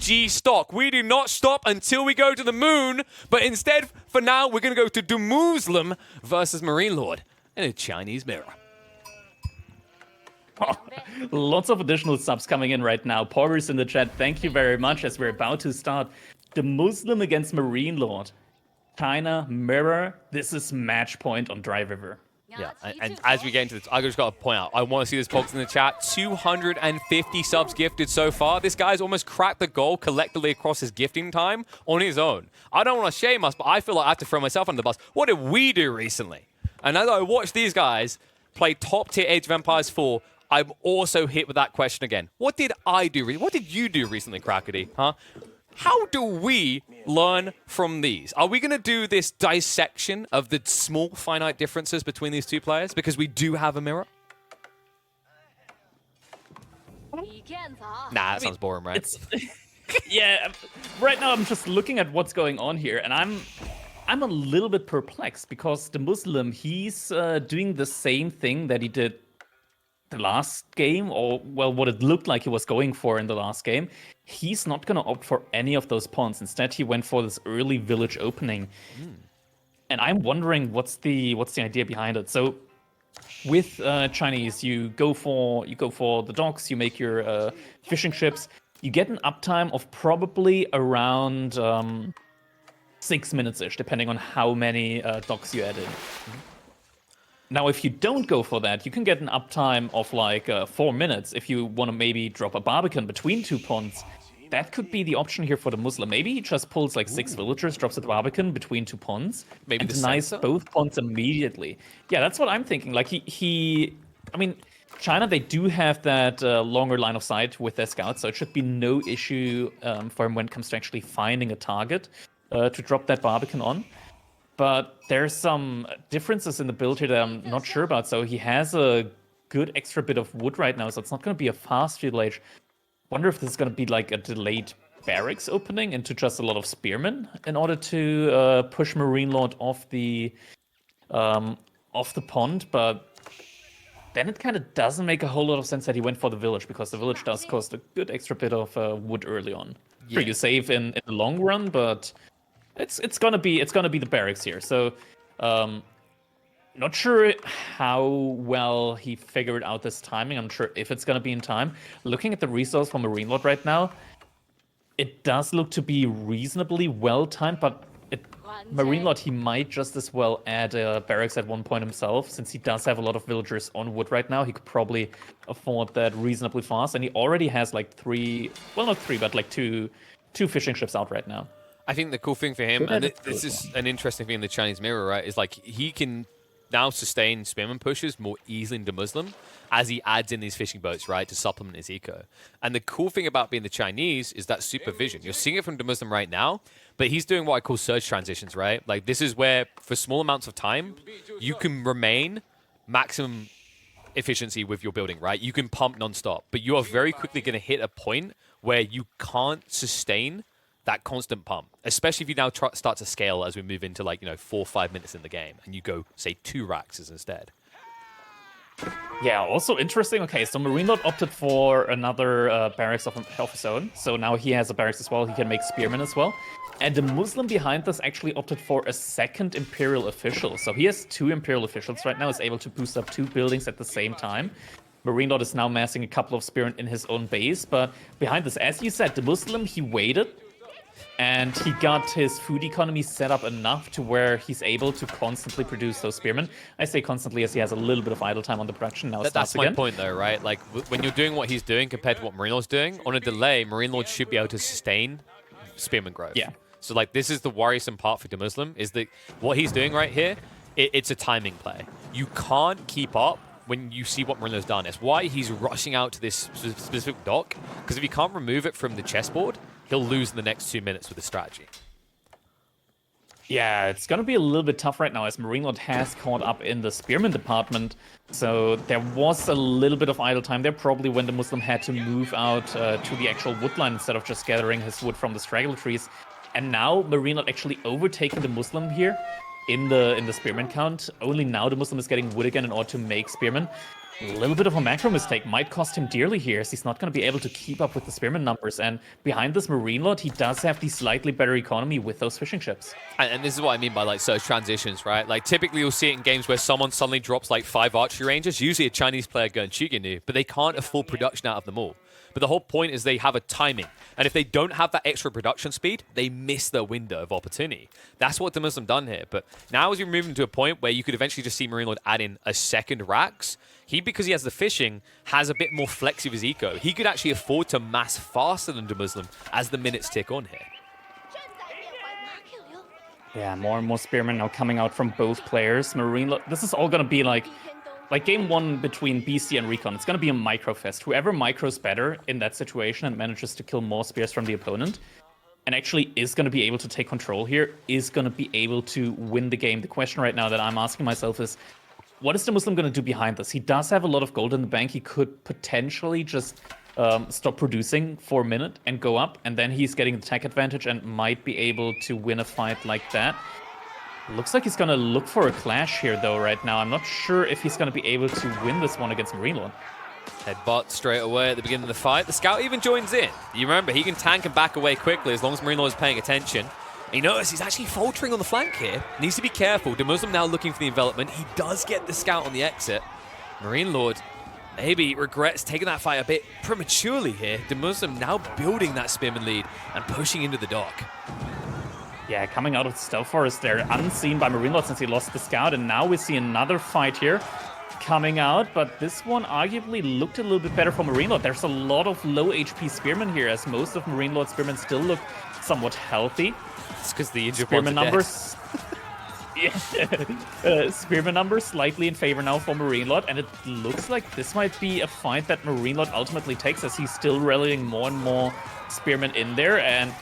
G stock. We do not stop until we go to the moon, but instead, for now, we're going to go to DeMusliM versus MarineLorD in a Chinese mirror. Oh, lots of additional subs coming in right now. Porters in the chat, thank you very much as we're about to start. DeMusliM against MarineLorD. China, mirror, this is match point on Dry River. Yeah, and as we get into this, I just got to point out, I want to see this Pogs in the chat. 250 subs gifted so far. This guy's almost cracked the goal collectively across his gifting time on his own. I don't want to shame us, but I feel like I have to throw myself under the bus. What did we do recently? And as I watch these guys play top-tier Age of Empires 4, I'm also hit with that question again. What did I do? What did you do recently, Crackedy? Huh? How do we learn from these? Are we going to do this dissection of the small, finite differences between these two players because we do have a mirror? Nah, that sounds boring, right? Yeah, right now I'm just looking at what's going on here, and I'm a little bit perplexed because DeMusliM, he's doing the same thing that he did the last game, or well, what it looked like he was going for in the last game. He's not going to opt for any of those pawns. Instead, he went for this early village opening. And I'm wondering what's the idea behind it. So with Chinese, you go for the docks, you make your fishing ships. You get an uptime of probably around 6 minutes-ish, depending on how many docks you add in. Now, if you don't go for that, you can get an uptime of like 4 minutes if you want to maybe drop a Barbican between two ponds. That could be the option here for DeMusliM. Maybe he just pulls like 6 villagers, drops a Barbican between two ponds, maybe and denies both ponds immediately. Yeah, that's what I'm thinking. Like I mean, China, they do have that longer line of sight with their scouts, so it should be no issue for him when it comes to actually finding a target to drop that Barbican on. But there's some differences in the build here that I'm not sure about. So he has a good extra bit of wood right now, so it's not going to be a fast feudal age. Wonder if this is going to be like a delayed barracks opening into just a lot of spearmen in order to push MarineLorD off the pond. But then it kind of doesn't make a whole lot of sense that he went for the village, because the village does cost a good extra bit of wood early on. Yeah. Sure, you save in the long run, but it's gonna be the barracks here. So not sure how well he figured out this timing. I'm not sure if it's gonna be in time. Looking at the resource from MarineLorD right now, it does look to be reasonably well timed, but MarineLorD, he might just as well add a barracks at one point himself, since he does have a lot of villagers on wood right now. He could probably afford that reasonably fast, and he already has like two fishing ships out right now. I think the cool thing for him, and this is an interesting thing in the Chinese mirror, right, is like he can now sustain spearman pushes more easily in DeMusliM as he adds in these fishing boats, right, to supplement his eco. And the cool thing about being the Chinese is that supervision. You're seeing it from DeMusliM right now, but he's doing what I call surge transitions, right? Like this is where, for small amounts of time, you can remain maximum efficiency with your building, right? You can pump non-stop, but you are very quickly going to hit a point where you can't sustain that constant pump, especially if you now start to scale as we move into 4 or 5 minutes in the game and you go, say, 2 Raxes instead. Yeah, also interesting. Okay, so MarineLorD opted for another barracks of his own, so now he has a barracks as well. He can make spearmen as well. And DeMusliM behind this actually opted for a second Imperial official. So he has 2 Imperial officials right now, is able to boost up 2 buildings at the same time. MarineLorD is now massing a couple of spearmen in his own base, but behind this, as you said, DeMusliM, he waited, and he got his food economy set up enough to where he's able to constantly produce those spearmen. I say constantly as he has a little bit of idle time on the production. Now that's my point, though, right? Like, when you're doing what he's doing compared to what MarineLorD's doing, on a delay, MarineLorD should be able to sustain spearman growth. Yeah. So, like, this is the worrisome part for DeMusliM, is that what he's doing right here, it's a timing play. You can't keep up when you see what MarineLorD's done. It's why he's rushing out to this specific dock, because if he can't remove it from the chessboard, he'll lose in the next 2 minutes with his strategy. Yeah, it's going to be a little bit tough right now, as MarineLorD has caught up in the spearman department. So there was a little bit of idle time there, probably when DeMusliM had to move out to the actual wood line instead of just gathering his wood from the straggler trees. And now MarineLorD actually overtaking DeMusliM here in the spearman count. Only now DeMusliM is getting wood again in order to make spearmen. A little bit of a macro mistake might cost him dearly here, as he's not going to be able to keep up with the spearman numbers. And behind this MarineLorD, he does have the slightly better economy with those fishing ships. And this is what I mean by like surge transitions, right? Like typically you'll see it in games where someone suddenly drops like 5 archery rangers, usually a Chinese player going Shuginu, but they can't afford production out of them all. But the whole point is they have a timing. And if they don't have that extra production speed, they miss their window of opportunity. That's what DeMusliM done here. But now as you're moving to a point where you could eventually just see MarineLorD add in a second Rax, he, because he has the fishing, has a bit more flex with his eco. He could actually afford to mass faster than DeMusliM as the minutes tick on here. Yeah, more and more spearmen now coming out from both players. MarineLorD, this is all going to be like game one between BC and Recon. It's going to be a micro fest. Whoever micros better in that situation and manages to kill more spears from the opponent and actually is going to be able to take control here, is going to be able to win the game. The question right now that I'm asking myself is, what is DeMusliM going to do behind this? He does have a lot of gold in the bank. He could potentially just stop producing for a minute and go up, and then he's getting the tech advantage and might be able to win a fight like that. Looks like he's going to look for a clash here, though, right now. I'm not sure if he's going to be able to win this one against MarineLorD. Headbutt straight away at the beginning of the fight. The scout even joins in. You remember, he can tank and back away quickly as long as MarineLorD is paying attention. And you notice he's actually faltering on the flank here. Needs to be careful. DeMusliM now looking for the envelopment. He does get the scout on the exit. MarineLorD maybe regrets taking that fight a bit prematurely here. DeMusliM now building that spearman lead and pushing into the dock. Yeah, coming out of the stealth forest there, unseen by MarineLorD since he lost the scout. And now we see another fight here coming out, but this one arguably looked a little bit better for MarineLorD. There's a lot of low HP spearmen here, as most of MarineLorD's spearmen still look somewhat healthy. It's because the injured spearman numbers. Spearman numbers slightly in favor now for MarineLorD, and it looks like this might be a fight that MarineLorD ultimately takes, as he's still rallying more and more spearmen in there. And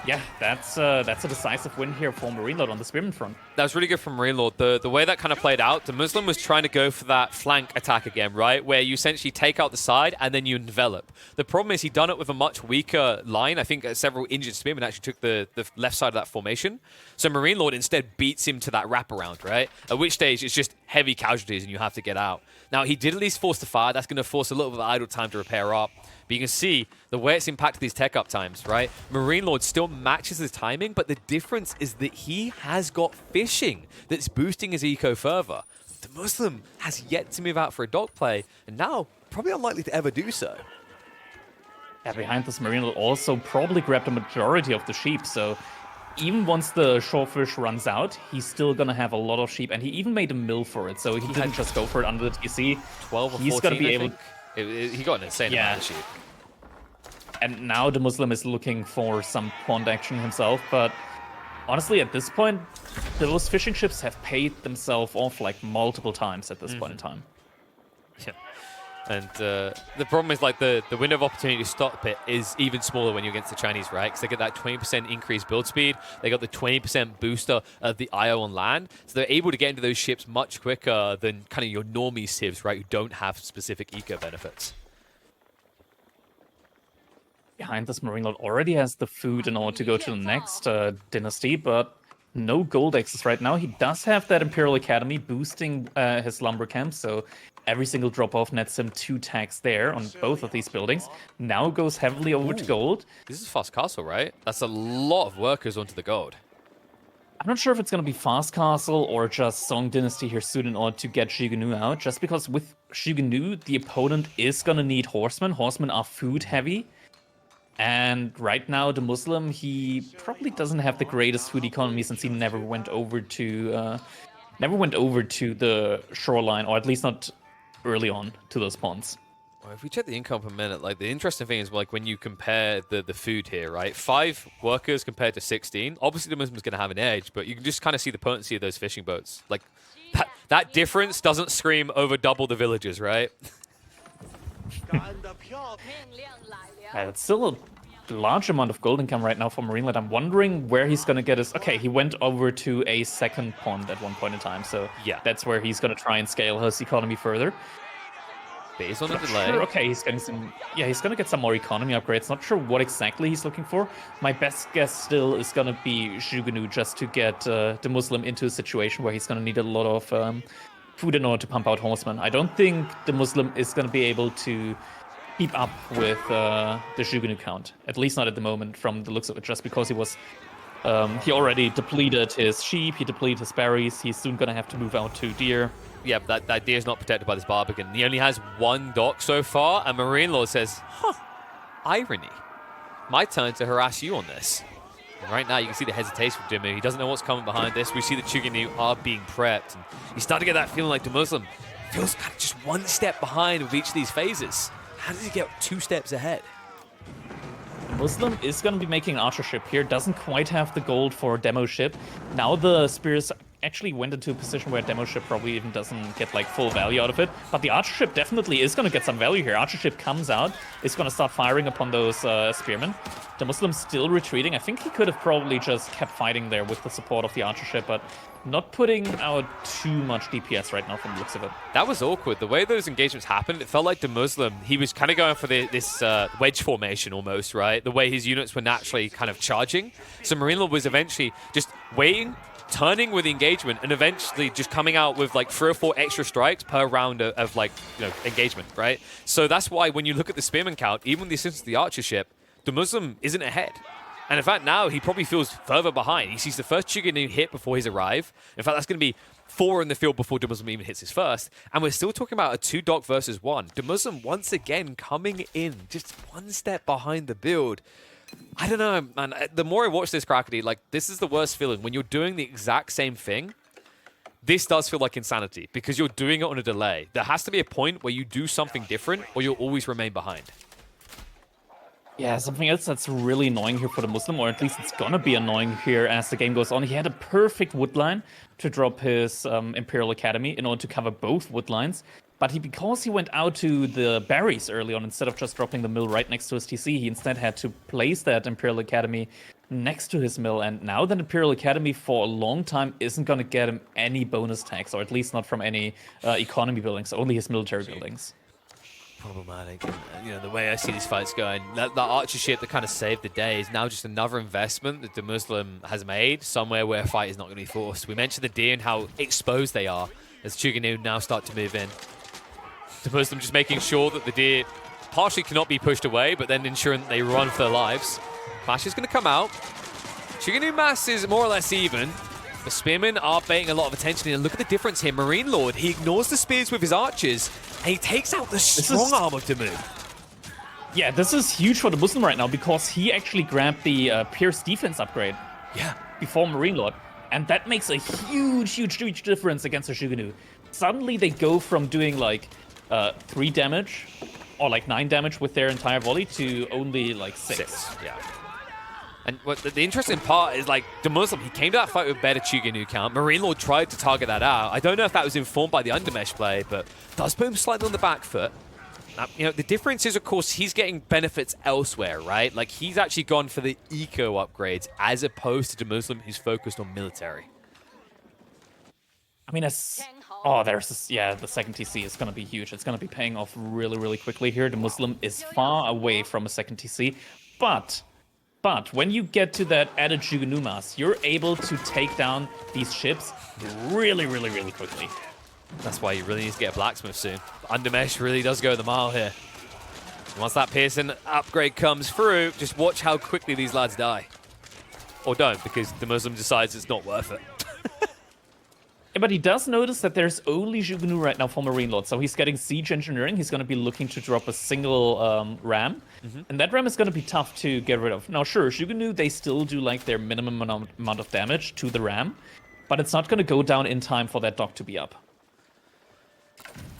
yeah, that's a decisive win here for MarineLorD on the spearman front. That was really good from MarineLorD. The way that kind of played out, DeMusliM was trying to go for that flank attack again, right? Where you essentially take out the side and then you envelop. The problem is he'd done it with a much weaker line. I think several injured spearmen actually took the left side of that formation. So MarineLorD instead beats him to that wraparound, right? At which stage it's just heavy casualties and you have to get out. Now, he did at least force the fire. That's going to force a little bit of idle time to repair up. But you can see the way it's impacted these tech up times, right? MarineLorD still matches his timing, but the difference is that he has got fishing that's boosting his eco further. DeMusliM has yet to move out for a dog play, and now probably unlikely to ever do so. Yeah, behind this, MarineLorD also probably grabbed a majority of the sheep, so even once the shorefish runs out, he's still going to have a lot of sheep, and he even made a mill for it, so he didn't just go for it under the TC. 12 or 14, he's going to be able. He got an insane amount of sheep. And now DeMusliM is looking for some pond action himself, but honestly, at this point, those fishing ships have paid themselves off like multiple times at this point in time. Yeah. And the problem is like the window of opportunity to stop it is even smaller when you're against the Chinese, right? Because they get that 20% increased build speed. They got the 20% booster of the IO on land. So they're able to get into those ships much quicker than kind of your normie civs, right? Who don't have specific eco benefits. Behind this, MarineLorD already has the food in order to go to the next dynasty, but no gold access right now. He does have that Imperial Academy boosting his lumber camp, so every single drop-off nets him 2 tags there on both of these buildings. Now goes heavily over to gold. This is Fast Castle, right? That's a lot of workers onto the gold. I'm not sure if it's going to be Fast Castle or just Song Dynasty here soon in order to get Shuganu out, just because with Shuganu, the opponent is going to need horsemen. Horsemen are food heavy. And right now, DeMusliM, he probably doesn't have the greatest food economy since he never went over to the shoreline, or at least not early on to those ponds. Well, if we check the income per minute, like the interesting thing is like when you compare the food here, right? 5 workers compared to 16. Obviously, DeMuslim's going to have an edge, but you can just kind of see the potency of those fishing boats. Like that difference doesn't scream over double the villagers, right? It's still a large amount of gold income right now for MarineLorD. I'm wondering where he's going to get his... Okay, he went over to a second pond at one point in time, so yeah, that's where he's going to try and scale his economy further. Based on the delay. Sure, okay, he's getting some... Yeah, he's going to get some more economy upgrades. Not sure what exactly he's looking for. My best guess still is going to be Shuganu, just to get DeMusliM into a situation where he's going to need a lot of food in order to pump out horsemen. I don't think DeMusliM is going to be able to keep up with the Jugunu count, at least not at the moment from the looks of it, just because he already depleted his sheep, he depleted his berries, he's soon going to have to move out to deer. Yeah, that deer is not protected by this barbican. He only has one dock so far, and MarineLorD says, huh, irony. My turn to harass you on this. And right now, you can see the hesitation from Dimu. He doesn't know what's coming behind this. We see that Chuganu are being prepped. And you start to get that feeling like DeMusliM feels kind of just one step behind with each of these phases. How does he get 2 steps ahead? DeMusliM is going to be making an archer ship here. Doesn't quite have the gold for a demo ship. Now the spears actually went into a position where demo ship probably even doesn't get like full value out of it. But the archer ship definitely is going to get some value here. Archer ship comes out, is going to start firing upon those spearmen. DeMusliM still retreating. I think he could have probably just kept fighting there with the support of the archer ship, but not putting out too much DPS right now from the looks of it. That was awkward. The way those engagements happened, it felt like DeMusliM, he was kind of going for this wedge formation almost, right? The way his units were naturally kind of charging. So MarineLorD was eventually just waiting, turning with the engagement, and eventually just coming out with like 3 or 4 extra strikes per round of like, engagement, right? So that's why when you look at the spearman count, even with the assistance of the archer ship, DeMusliM isn't ahead. And in fact, now he probably feels further behind. He sees the first Chuganu hit before his arrive. In fact, that's going to be 4 in the field before DeMusliM even hits his first. And we're still talking about a 2-dock versus 1. DeMusliM once again coming in, just 1 step behind the build. I don't know, man. The more I watch this, Crackedy, like, this is the worst feeling. When you're doing the exact same thing, this does feel like insanity because you're doing it on a delay. There has to be a point where you do something different or you'll always remain behind. Yeah, something else that's really annoying here for DeMusliM, or at least it's gonna be annoying here as the game goes on. He had a perfect wood line to drop his Imperial Academy in order to cover both wood lines. But because he went out to the berries early on, instead of just dropping the mill right next to his TC, he instead had to place that Imperial Academy next to his mill. And now that Imperial Academy for a long time isn't going to get him any bonus tags, or at least not from any economy buildings, only his military buildings. Problematic. And, the way I see these fights going, that archer ship that kind of saved the day is now just another investment that DeMusliM has made somewhere where a fight is not going to be forced. We mentioned the deer and how exposed they are as Chuganu now start to move in. DeMusliM just making sure that the deer partially cannot be pushed away, but then ensuring that they run for their lives. Clash is going to come out. Chuganu mass is more or less even. The spearmen are paying a lot of attention, and look at the difference here. MarineLorD, he ignores the spears with his archers, and he takes out the strong arm of Dimu. Yeah, this is huge for DeMusliM right now because he actually grabbed the Pierce defense upgrade before MarineLorD, and that makes a huge difference against the Jugunu. Suddenly they go from doing like 3 damage or like 9 damage with their entire volley to only like 6. Yeah. And what the interesting part is, like, DeMusliM, he came to that fight with better Chuganu count. MarineLorD tried to target that out. I don't know if that was informed by the undermesh play, but does put him slightly on the back foot. The difference is, of course, he's getting benefits elsewhere, right? Like, he's actually gone for the eco upgrades as opposed to DeMusliM, who's focused on military. I mean, there's this, the second TC is going to be huge. It's going to be paying off really quickly here. DeMusliM is far away from a second TC, but when you get to that added Jugunu mass, you're able to take down these ships really quickly. That's why you really need to get a blacksmith soon. Undermesh really does go the mile here. And once that Pearson upgrade comes through, just watch how quickly these lads die. Or don't, because DeMusliM decides it's not worth it. Yeah, but he does notice that there's only Jugunu right now for MarineLorD, so he's getting siege engineering. He's going to be looking to drop a single ram, and that ram is going to be tough to get rid of. Now, sure, Jugunu, they still do like their minimum amount of damage to the ram, but it's not going to go down in time for that dock to be up.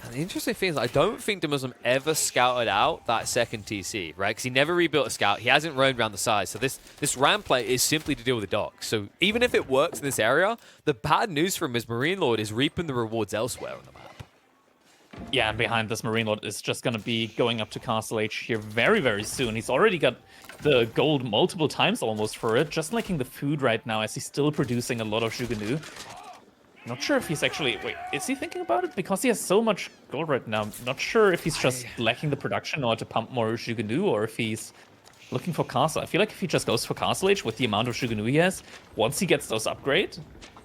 And the interesting thing is, I don't think DeMusliM ever scouted out that second TC, right? Because he never rebuilt a scout. He hasn't roamed around the side. So this ram play is simply to deal with the dock. So even if it works in this area, the bad news for him is MarineLorD is reaping the rewards elsewhere on the map. Yeah, and behind this, MarineLorD is just going to be going up to Castle H here very soon. He's already got the gold multiple times almost for it, just lacking the food right now as he's still producing a lot of Jugunu. Not sure if he's actually... Wait, is he thinking about it? Because he has so much gold right now. Not sure if he's just lacking the production or to pump more Jugunu, or if he's looking for Castle. I feel like if he just goes for Castle Age with the amount of Jugunu he has, once he gets those upgrades,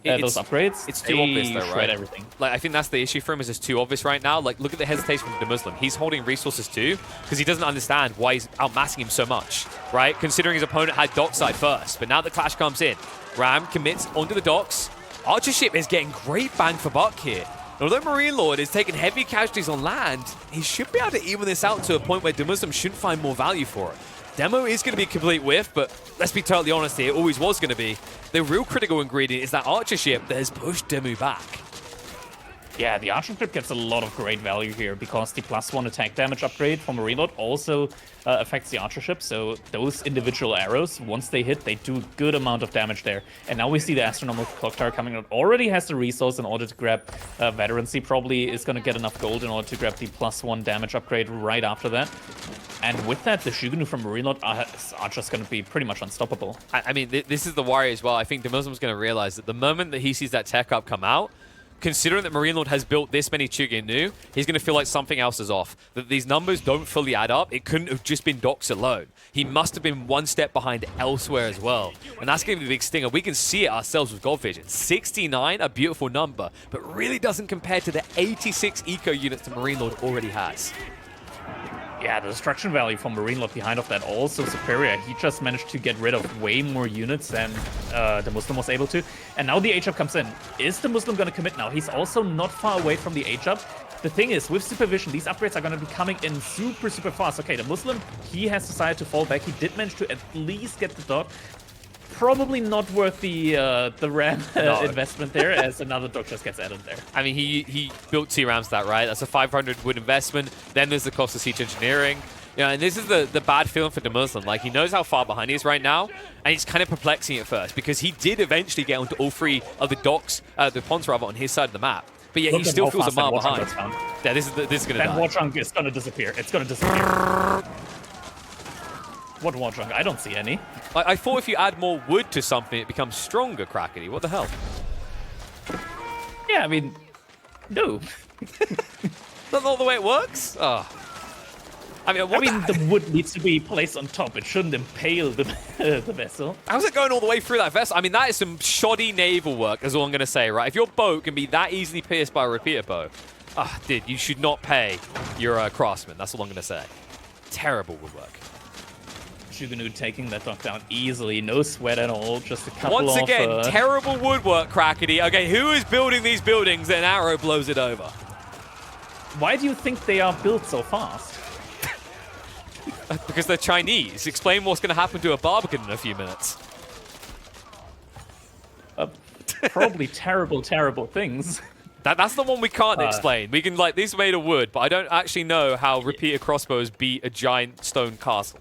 those upgrades. It's too obvious though, shred right? everything. Like, I think that's the issue for him, is it's too obvious right now. Like, look at the hesitation from DeMusliM. He's holding resources too, because he doesn't understand why he's outmassing him so much, right? Considering his opponent had dockside first. But now the clash comes in. Ram commits onto the docks. Archer ship is getting great bang for buck here. And although MarineLorD is taking heavy casualties on land, he should be able to even this out to a point where DeMusliM shouldn't find more value for it. Demo is going to be a complete whiff, but let's be totally honest here, it always was going to be. The real critical ingredient is that Archer ship that has pushed Demu back. Yeah, the Archer ship gets a lot of great value here because the +1 attack damage upgrade from MarineLorD also affects the Archer ship. So those individual arrows, once they hit, they do a good amount of damage there. And now we see the Astronomical Clock Tower coming out. Already has the resource in order to grab Veterancy. Probably is going to get enough gold in order to grab the +1 damage upgrade right after that. And with that, the Shuganu from MarineLorD are just going to be pretty much unstoppable. I mean, this is the worry as well. I think DeMuslim's going to realize that the moment that he sees that tech up come out, considering that MarineLorD has built this many Chuganu, he's going to feel like something else is off. That these numbers don't fully add up. It couldn't have just been docks alone. He must have been one step behind elsewhere as well. And that's going to be the big stinger. We can see it ourselves with Gold Vision. 69, a beautiful number, but really doesn't compare to the 86 eco units that MarineLorD already has. Yeah, the destruction value from MarineLorD behind of that also superior. He just managed to get rid of way more units than DeMusliM was able to. And now the H-up comes in. Is DeMusliM going to commit now? He's also not far away from the H-up. The thing is, with supervision, these upgrades are going to be coming in super, super fast. Okay, DeMusliM, he has decided to fall back. He did manage to at least get the dock. Probably not worth the ram investment there, as another dock just gets added there. I mean, he built 2 rams that, right? That's a 500 wood investment. Then there's the cost of siege engineering. Yeah, and this is the bad feeling for DeMusliM. Like, he knows how far behind he is right now, and he's kind of perplexing at first, because he did eventually get onto all 3 of the docks, the ponds rather, on his side of the map. But yeah, he still feels a mile behind. Yeah, this is going to die. That war chunk is going to disappear. It's going to disappear. What war chunk? I don't see any. I thought if you add more wood to something, it becomes stronger, Crackedy. What the hell? Yeah, I mean, no. That's not the way it works? Oh. I mean, the wood needs to be placed on top. It shouldn't impale the vessel. How's it going all the way through that vessel? I mean, that is some shoddy naval work, is all I'm going to say, right? If your boat can be that easily pierced by a repeater bow, dude, you should not pay your craftsman. That's all I'm going to say. Terrible woodwork. Shuganu taking that dock down easily, no sweat at all, just a couple Once again, terrible woodwork, Crackedy. Okay, who is building these buildings that an arrow blows it over? Why do you think they are built so fast? Because they're Chinese. Explain what's going to happen to a barbican in a few minutes. Probably terrible, terrible things. That's the one we can't explain. We can, like, these are made of wood, but I don't actually know how repeater crossbows beat a giant stone castle.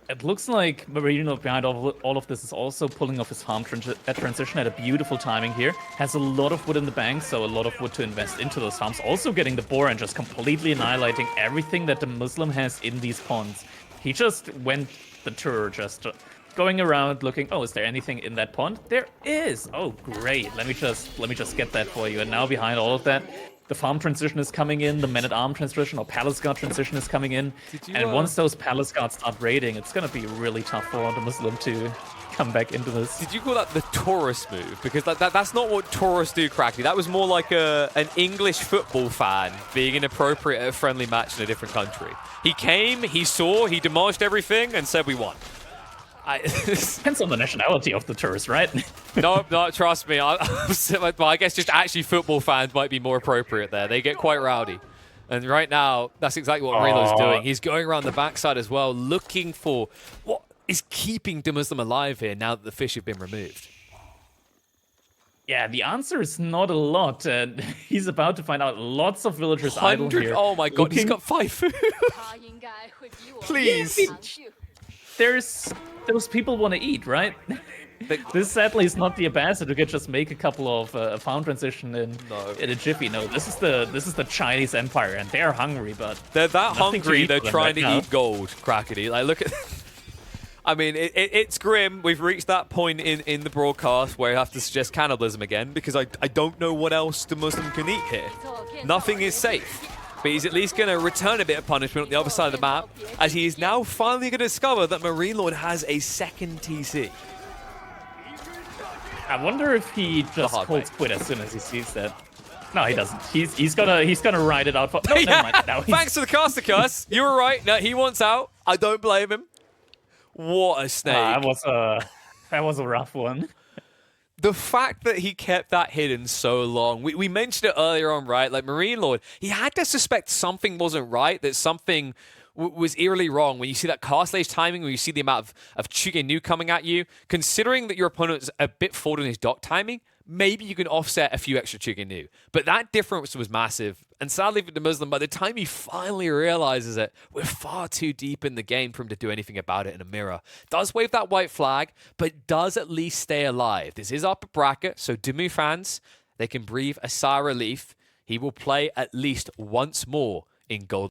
It looks like MarineLorD behind all of this is also pulling off his farm transition at a beautiful timing here. Has a lot of wood in the bank, so a lot of wood to invest into those farms. Also getting the boar and just completely annihilating everything that DeMusliM has in these ponds. He just went the tour, just going around looking, oh, is there anything in that pond? There is! Oh, great. Let me just get that for you. And now behind all of that, the farm transition is coming in, the men-at-arm transition or palace guard transition is coming in. And once those palace guards start raiding, it's going to be really tough for DeMusliM to come back into this. Did you call that the tourist move? Because that's not what tourists do, Crackedy. That was more like an English football fan being inappropriate at a friendly match in a different country. He came, he saw, he demolished everything, and said we won. Depends on the nationality of the tourist, right? No, trust me. I guess just actually football fans might be more appropriate there. They get quite rowdy. And right now, that's exactly what MarineLorD's doing. He's going around the backside as well, looking for what is keeping DeMusliM alive here now that the fish have been removed. Yeah, the answer is not a lot. He's about to find out lots of villagers idle here. Oh my god, he's got 5 food. Please. Yeah, those people want to eat, right? This sadly is not the ambassador who could just make a couple of farm transition in a jiffy. No, this is the Chinese Empire, and they're hungry, but they're that hungry. They're trying to eat gold, Crackedy. Like, look at. I mean, it's grim. We've reached that point in the broadcast where I have to suggest cannibalism again because I don't know what else DeMusliM can eat here. Nothing is safe. But he's at least going to return a bit of punishment on the other side of the map, as he is now finally going to discover that MarineLorD has a second TC. I wonder if he just calls quit as soon as he sees that. No, he doesn't. He's gonna ride it out for. No, never mind. No, Thanks for the caster curse. You were right. No, he wants out. I don't blame him. What a snake. That was a rough one. The fact that he kept that hidden so long, we mentioned it earlier on, right? Like MarineLorD, he had to suspect something wasn't right, that something was eerily wrong. When you see that cast stage timing, when you see the amount of Chugenu coming at you, considering that your opponent's a bit forward in his dock timing, maybe you can offset a few extra Chugenu. But that difference was massive. And sadly for DeMusliM, by the time he finally realizes it, we're far too deep in the game for him to do anything about it in a mirror. Does wave that white flag, but does at least stay alive. This is upper bracket, so Demu fans, they can breathe a sigh of relief. He will play at least once more in gold.